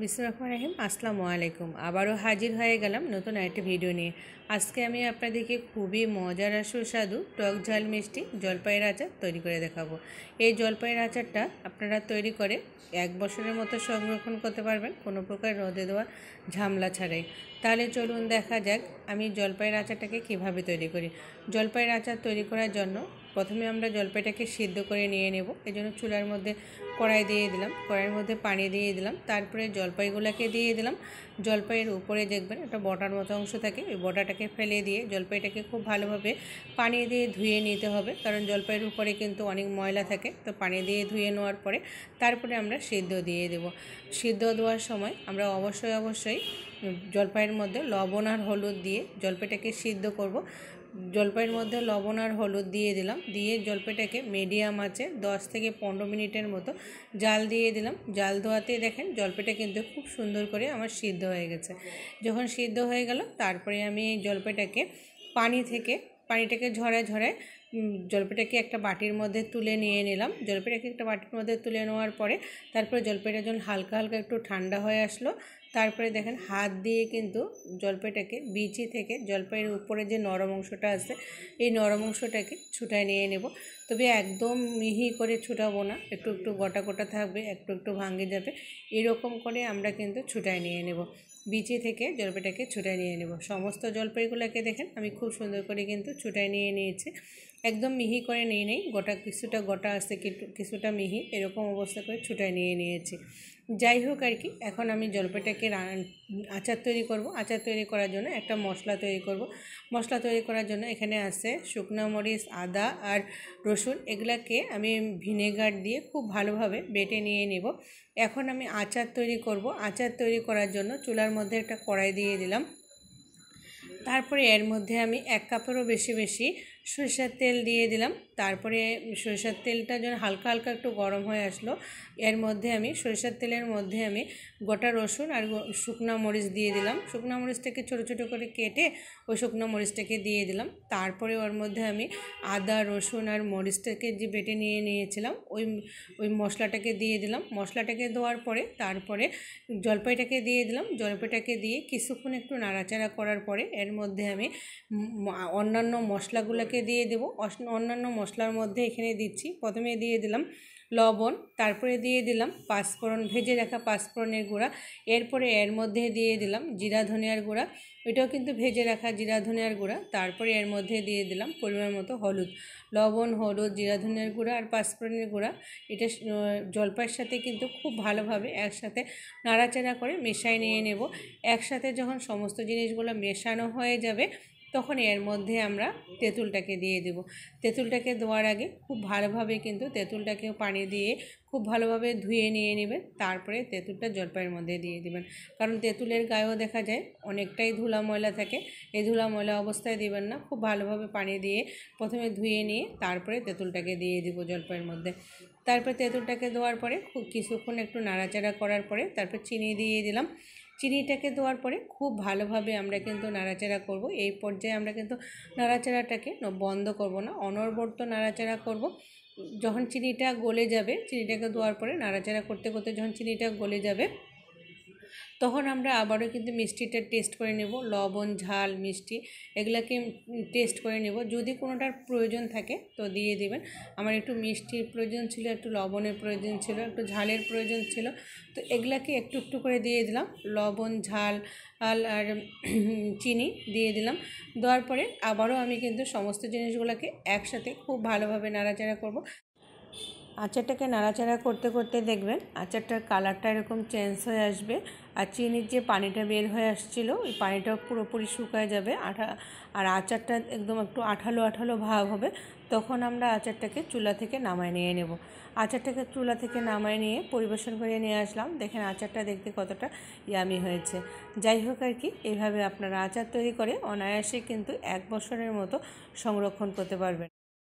বিসমিল্লাহির আসসালামু আলাইকুম। আবারও হাজির হয়ে গেলাম নতুন একটা ভিডিও নিয়ে। আজকে আমি আপনাদেরকে খুবই মজার আর সুস্বাদু টক ঝাল মিষ্টি জলপাইয়ের আচার তৈরি করে দেখাবো। এই জলপাইয়ের আচারটা আপনারা তৈরি করে 1 বছরের মতো সংরক্ষণ করতে পারবেন, কোনো প্রকার রোদে দেওয়া ঝামেলা ছাড়াই। তাহলে চলুন দেখা যাক আমি জলপাইয়ের আচারটাকে কিভাবে তৈরি করি। জলপাইয়ের আচার তৈরি করার জন্য প্রথমে আমরা জলপাইটাকে সিদ্ধ করে নিয়ে নেব। এজন্য চুলার মধ্যে কড়াই দিয়ে দিলাম, কড়াইয়ের মধ্যে পানি দিয়ে দিলাম, তারপরে জলপাইগুলোকে দিয়ে দিলাম। জলপাইয়ের উপরে দেখবেন একটা বটার মতো অংশ থাকে, ওই বটাটাকে ফেলে দিয়ে জলপাইটাকে খুব ভালোভাবে পানি দিয়ে ধুয়ে নিতে হবে, কারণ জলপাইয়ের উপরে কিন্তু অনেক ময়লা থাকে। তো পানি দিয়ে ধুয়ে নেওয়ার পরে তারপরে আমরা সিদ্ধ দিয়ে দেব। সিদ্ধ দেওয়ার সময় আমরা অবশ্যই জলপাইয়ের মধ্যে লবণ আর হলুদ দিয়ে জলপাইটাকে সিদ্ধ করব। জলপাইয়ের মধ্যে লবণ আর হলুদ দিয়ে দিলাম, দিয়ে জলপাইটাকে মিডিয়াম আঁচে 10 থেকে 15 মিনিটের মতো জাল দিয়ে দিলাম। জাল দেওয়াতে দেখেন জলপাইটা কিন্তু খুব সুন্দর করে আমার সিদ্ধ হয়ে গেছে। যখন সিদ্ধ হয়ে গেল তারপরে আমি এই জলপাইটাকে পানিটাকে ঝরায় জলপাইটাকে একটা বাটির মধ্যে তুলে নিয়ে নিলাম। জলপাইটাকে একটা বাটির মধ্যে তুলে নেওয়ার পরে তারপরে জলপাইটা যখন হালকা একটু ঠান্ডা হয়ে আসলো, তারপরে দেখেন হাত দিয়ে কিন্তু জলপাইটাকে বিচি থেকে জলপাইয়ের উপরে যে নরম অংশটা আছে এই নরম অংশটাকে ছুটায় নিয়ে নেব। তবে একদম মিহি করে ছুটাবো না, একটু গোটা থাকবে, একটু ভাঙে যাবে, এরকম করে আমরা কিন্তু ছুটায় নিয়ে নেব। বিচি থেকে জলপাইটাকে ছুটায় নিয়ে নেব। সমস্ত জলপাইগুলোকে দেখেন আমি খুব সুন্দর করে কিন্তু ছুটায় নিয়ে নিয়েছি। একদম মিহি করে নিয়ে নেই, কিছুটা গোটা আছে কিছুটা মিহি, এরকম অবস্থা করে ছুটায় নিয়ে নিয়েছি। যাই হোক আর কি, এখন আমি জলপাইটাকে আচার তৈরি করব। আচার তৈরি করার জন্য একটা মশলা তৈরি করব। মশলা তৈরি করার জন্য এখানে আছে শুকনো মরিচ, আদা আর রসুন, এগুলাকে আমি ভিনেগার দিয়ে খুব ভালোভাবে বেটে নিয়ে নেব। এখন আমি আচার তৈরি করব। আচার তৈরি করার জন্য চুলার মধ্যে একটা কড়াই দিয়ে দিলাম। তারপরে এর মধ্যে আমি 1 কাপেরও বেশি সরিষার তেল দিয়ে দিলাম। তারপরে সরিষার তেলটা যখন হালকা একটু গরম হয়ে আসলো, এর মধ্যে আমি সরিষার তেলের মধ্যে আমি গোটা রসুন আর শুকনো মরিচ দিয়ে দিলাম। শুকনো মরিচটাকে ছোটো করে কেটে ওই শুকনো মরিচটাকে দিয়ে দিলাম। তারপরে ওর মধ্যে আমি আদা রসুন আর মরিচটাকে যে বেটে নিয়েছিলাম ওই মশলাটাকে দিয়ে দিলাম। মশলাটাকে দেওয়ার পরে তারপরে জলপাইটাকে দিয়ে দিলাম। জলপাইটাকে দিয়ে কিছুক্ষণ একটু নাড়াচাড়া করার পরে এর মধ্যে আমি অন্যান্য মশলাগুলোকে দিয়ে দেব। অন্যান্য মশলার মধ্যে এখানে দিচ্ছি, প্রথমে দিয়ে দিলাম লবণ, তারপরে দিয়ে দিলাম পাঁচফোড়ন, ভেজে রাখা পাঁচফোড়নের গুঁড়া, এরপরে এর মধ্যে দিয়ে দিলাম জিরা ধনিয়ার গুঁড়া, এটাও কিন্তু ভেজে রাখা জিরা ধনিয়ার গুঁড়া। তারপরে এর মধ্যে দিয়ে দিলাম পরিমাণ মতো হলুদ। লবণ, হলুদ, জিরা ধনিয়ার গুঁড়া আর পাঁচফোড়নের গুঁড়া এটা জলপাইয়ের সাথে কিন্তু খুব ভালোভাবে একসাথে নাড়াচাড়া করে মেশাই নিয়ে নেব। একসাথে যখন সমস্ত জিনিসগুলো মেশানো হয়ে যাবে তখন এর মধ্যে আমরা তেঁতুলটাকে দিয়ে দেব। তেঁতুলটাকে দেওয়ার আগে খুব ভালোভাবে কিন্তু তেঁতুলটাকে পানি দিয়ে খুব ভালোভাবে ধুয়ে নিয়ে নেবেন। তারপরে তেঁতুলটা জলপাইয়ের মধ্যে দিয়ে দেবেন, কারণ তেঁতুলের গায়েও দেখা যায় অনেকটাই ধুলা ময়লা থাকে। এই ধুলা ময়লা অবস্থায় দিবেন না, খুব ভালোভাবে পানি দিয়ে প্রথমে ধুয়ে নিয়ে তারপরে তেঁতুলটাকে দিয়ে দিব জলপাইয়ের মধ্যে। তারপরে তেঁতুলটাকে দেওয়ার পরে খুব কিছুক্ষণ একটু নাড়াচাড়া করার পরে তারপর চিনি দিয়ে দিলাম। চিনিটাকে দেওয়ার পরে খুব ভালোভাবে আমরা কিন্তু নাড়াচাড়া করব। এই পর্যায়ে আমরা কিন্তু নাড়াচাড়াটাকে বন্ধ করব না, অনবরত নাড়াচাড়া করব। যখন চিনিটা গলে যাবে, চিনিটাকে দেওয়ার পরে নাড়াচাড়া করতে যখন চিনিটা গলে যাবে তখন আমরা আবারও কিন্তু মিষ্টিটা টেস্ট করে নেব। লবণ, ঝাল, মিষ্টি এগুলাকে টেস্ট করে নেব। যদি কোনোটার প্রয়োজন থাকে তো দিয়ে দেবেন। আমার একটু মিষ্টির প্রয়োজন ছিল, একটু লবণের প্রয়োজন ছিল, একটু ঝালের প্রয়োজন ছিল, তো এগুলাকে একটু করে দিয়ে দিলাম। লবণ, ঝাল আর চিনি দিয়ে দিলাম। দেওয়ার পরে আবারও আমি কিন্তু সমস্ত জিনিসগুলোকে একসাথে খুব ভালোভাবে নাড়াচাড়া করব। আচারটাকে নাড়াচাড়া করতে দেখবেন আচারটার কালারটা এরকম চেঞ্জ হয়ে আসবে, আর চিনির যে পানিটা বের হয়ে আসছিলো ওই পানিটাও পুরোপুরি শুকায় যাবে, আর আচারটা একদম একটু আঠালো ভাব হবে। তখন আমরা আচারটাকে চুলা থেকে নামায় নিয়ে নেব। আচারটাকে চুলা থেকে নামায় নিয়ে পরিবেশন করে নিয়ে আসলাম। দেখেন আচারটা দেখতে কতটা ইয়ামি হয়েছে। যাই হোক আর কি, এইভাবে আপনারা আচার তৈরি করে অনায়াসে কিন্তু 1 বছরের মতো সংরক্ষণ করতে পারবেন।